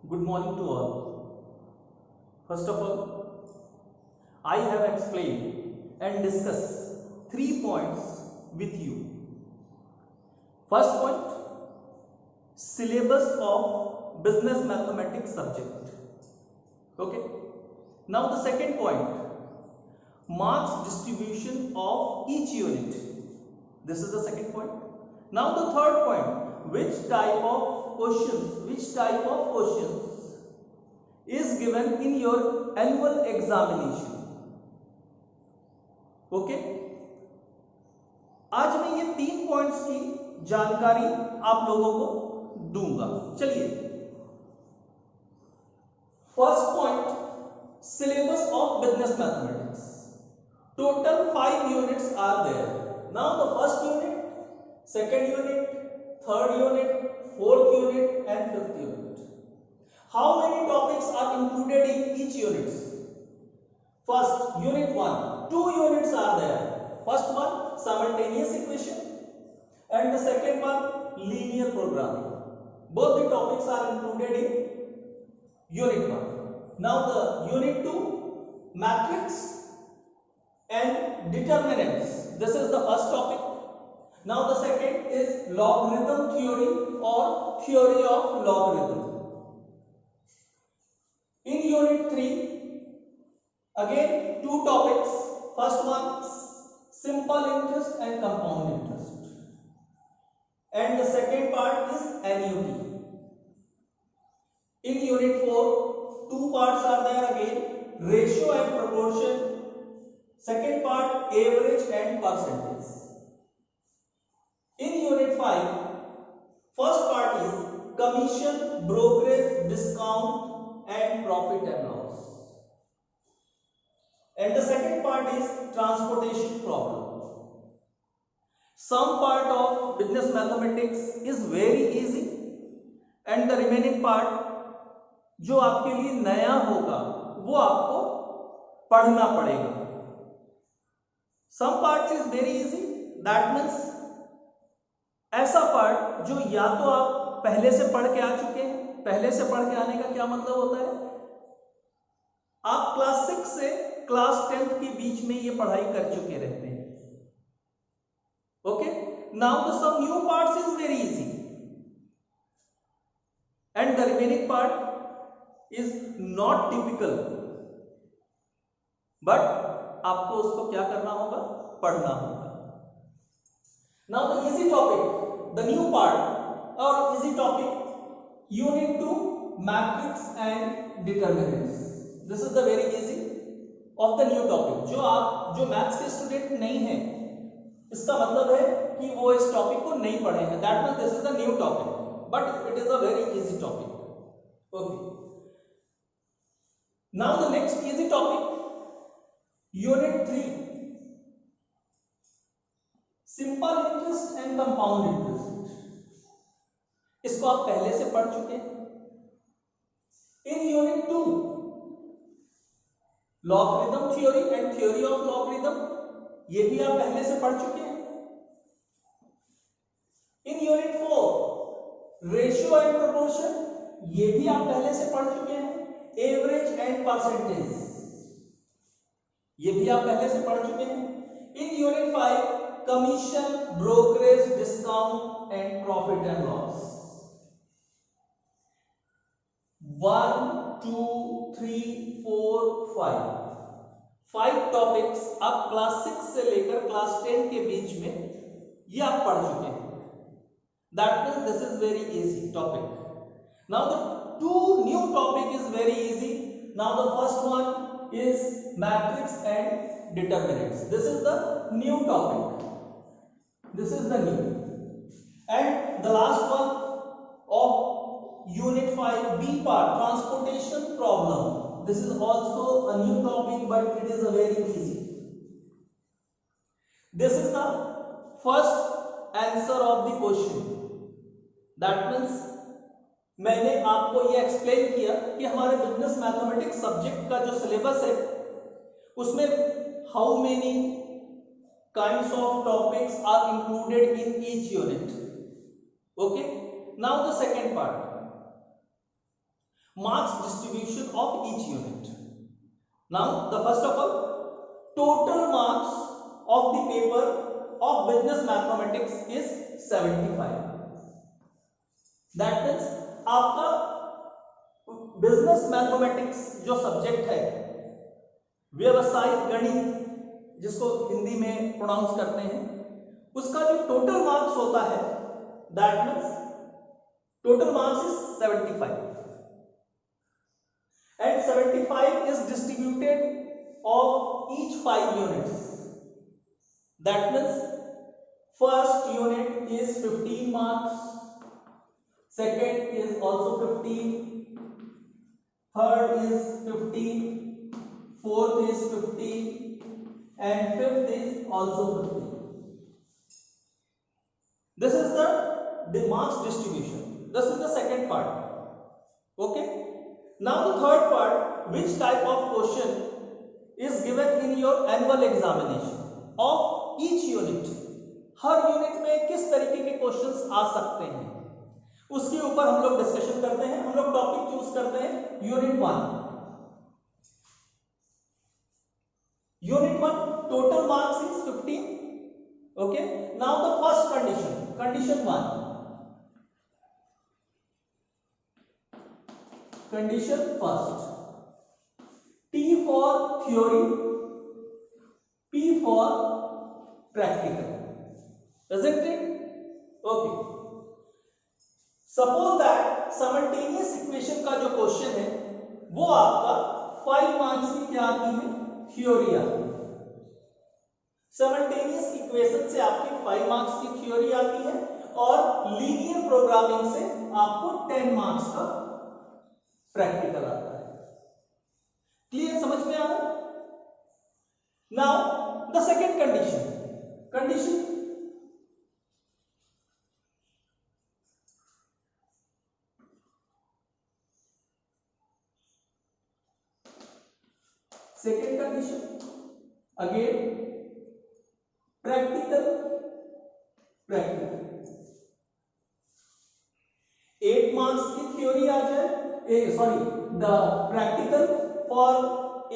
Good morning to all. First of all, I have explained and discussed 3 points with you. First point, syllabus of business mathematics subject. Okay. Now the second point, marks distribution of each unit. This is the second point. Now the third point, which type of questions is given in your annual examination. Okay आज मैं ये 3 points की जानकारी आप लोगों को दूंगा. चलिए, first point, syllabus of business mathematics. Total 5 units are there. Now the first unit, second unit, third unit, fourth unit and fifth unit. How many topics are included in each unit? First, unit 1, 2 units are there. First one, simultaneous equation, and the second one, linear programming. Both the topics are included in unit 1. Now the unit 2, matrix and determinants. This is the first topic. Now the second is logarithm theory or theory of logarithm. In unit 3, again 2 topics. First one, simple interest and compound interest, and the second part is NUT. In unit 4, 2 parts are there again, ratio and proportion. Second part, average and percentage. In unit 5, first part is commission, brokerage, discount and profit and loss. And the second part is transportation problem. Some part of business mathematics is very easy and the remaining part जो आपके लिए नया होगा वो आपको पढ़ना पड़ेगा. Some parts is very easy, that means ऐसा पार्ट जो या तो आप पहले से पढ़ के आ चुके हैं. पहले से पढ़ के आने का क्या मतलब होता है, आप क्लास 6 से क्लास 10 के बीच में ये पढ़ाई कर चुके रहते हैं. Okay, now the some new parts is very easy and the remaining part is not typical, but आपको उसको क्या करना होगा, पढ़ना होगा. Now the easy topic, the new part और easy topic, unit 2, matrix and determinants. This is the very easy of the new topic. जो maths के स्टूडेंट नहीं है, इसका मतलब है कि वो इस टॉपिक को नहीं पढ़े हैं. That means this is the new topic, but it is a very easy topic. Okay, now the next easy topic, unit 3, simple interest and compound interest. इसको आप पहले से पढ़ चुके हैं. In unit 2, logarithm theory and theory of logarithm, ये भी आप पहले से पढ़ चुके हैं. In unit 4, ratio and proportion, ये भी आप पहले से पढ़ चुके हैं. एवरेज एंड परसेंटेज, ये भी आप पहले से पढ़ चुके हैं. In unit 5, commission, brokerage, discount and profit and loss. 1 2 3 4 5 topics आप क्लास 6 से लेकर क्लास 10 के बीच में ये आप पढ़ चुके हैं. That means this is very easy topic. Now the 2 new topic is very easy. Now the first one is matrix and determinants. This is the new topic. This is the new, and the last one of unit 5, B part, transportation problem. This is also a new topic, but it is a very easy. This is the first answer of the question. That means मैंने आपको ये explain किया कि हमारे business mathematics subject का जो syllabus है उसमें how many kinds of topics are included in each unit. Okay, now the second part, marks distribution of each unit. Now, the first of all, total marks of the paper of business mathematics is 75. That means आपका business mathematics जो subject है, व्यवसायिक गणित जिसको हिंदी में pronounce करते हैं, उसका जो टोटल मार्क्स होता है, that means total marks is 75 and 75 is distributed of each 5 units. That means first unit is 15 marks, second is also 15, third is 15, fourth is 15 and fifth is also 15. This is the marks distribution. This is the second part. Okay. Now the third part, which type of question is given in your annual examination of each unit. Her unit में किस तरीके के questions आ सकते हैं, उसके ऊपर हम लोग डिस्कशन करते हैं. हम लोग टॉपिक चूज करते हैं unit 1. Unit 1 total marks is 15. Okay. Now the first condition 1. Condition first. T for theory, P for practical. Isn't it? Okay. Suppose that simultaneous equation का जो क्वेश्चन है वो आपका 5 मार्क्स की क्या आती है, थ्योरी आती है. simultaneous इक्वेशन से आपकी 5 मार्क्स की थ्योरी आती है और लीनियर प्रोग्रामिंग से आपको 10 मार्क्स का प्रैक्टिकल आता है. क्लियर, समझ में आ रहा? Now the second condition again practical 8 marks की थ्योरी आ जाए, the practical for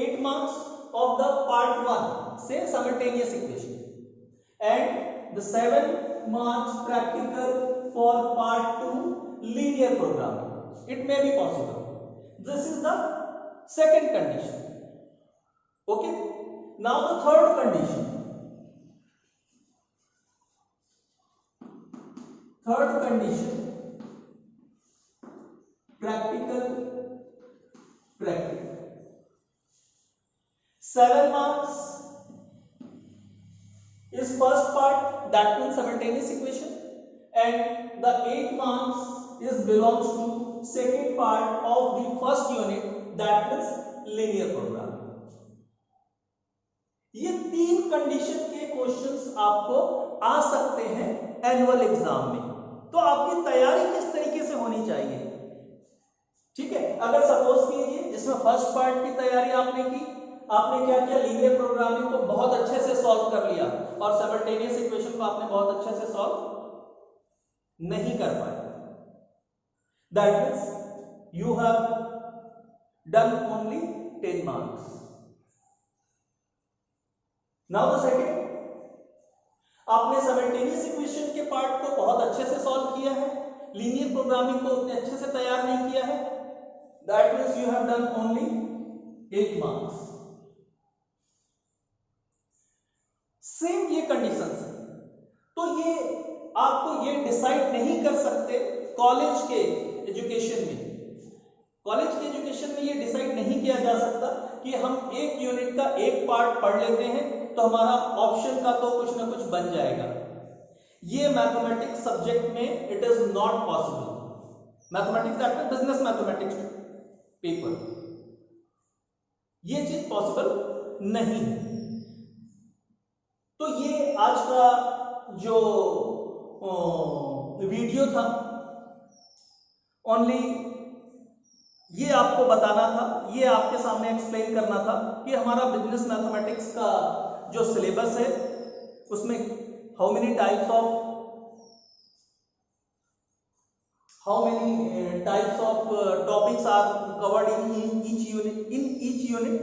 8 marks of the part 1 say simultaneous equation and the 7 marks practical for part 2 linear programming. It may be possible. This is the second condition. Okay. Now the third condition. Practical. 7 marks is first part, that means simultaneous equation, and the 8 marks is belongs to second part of the first unit, that means linear programming. ये 3 condition के questions आपको आ सकते हैं annual exam में. तो आपकी तैयारी किस तरीके से होनी चाहिए? ठीक है. अगर सपोज कीजिए जिसमें फर्स्ट पार्ट की तैयारी आपने की, आपने क्या किया, लीनियर प्रोग्रामिंग को बहुत अच्छे से सॉल्व कर लिया और साइमल्टेनियस इक्वेशन को आपने बहुत अच्छे से सॉल्व नहीं कर पाए. That means you have done only 10 marks. Now the second, आपने साइमल्टेनियस इक्वेशन के पार्ट को बहुत अच्छे से सॉल्व किया है, लीनियर प्रोग्रामिंग को उतने अच्छे से तैयार नहीं किया है. That means you have done only 8 marks. Same ये कंडीशन है. तो ये आपको ये डिसाइड नहीं कर सकते कॉलेज के एजुकेशन में. कॉलेज के एजुकेशन में ये डिसाइड नहीं किया जा सकता कि हम एक यूनिट का एक पार्ट पढ़ लेते हैं तो हमारा ऑप्शन का तो कुछ ना कुछ बन जाएगा. ये मैथमेटिक्स सब्जेक्ट में it is not possible. Mathematics that means business mathematics paper, ये चीज पॉसिबल नहीं है. तो ये आज का जो वीडियो था, ओनली ये आपको बताना था, ये आपके सामने एक्सप्लेन करना था कि हमारा बिजनेस मैथमेटिक्स का जो सिलेबस है उसमें how how many types of topics are covered in each unit.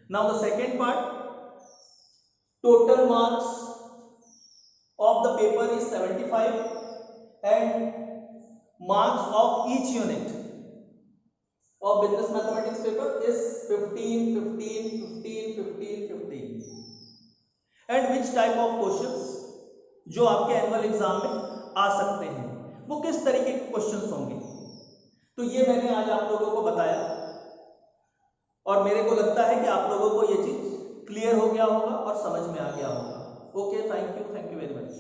Now the second part, total marks of the paper is 75 and marks of each unit of business mathematics paper is 15, 15, 15, 15, 15. And which type of questions जो आपके annual exam में आ सकते हैं, वो किस तरीके के questions होंगे, तो ये मैंने आज आप लोगों को बताया और मेरे को लगता है कि आप लोगों को ये चीज क्लियर हो गया होगा और समझ में आ गया होगा. Okay, thank you very much.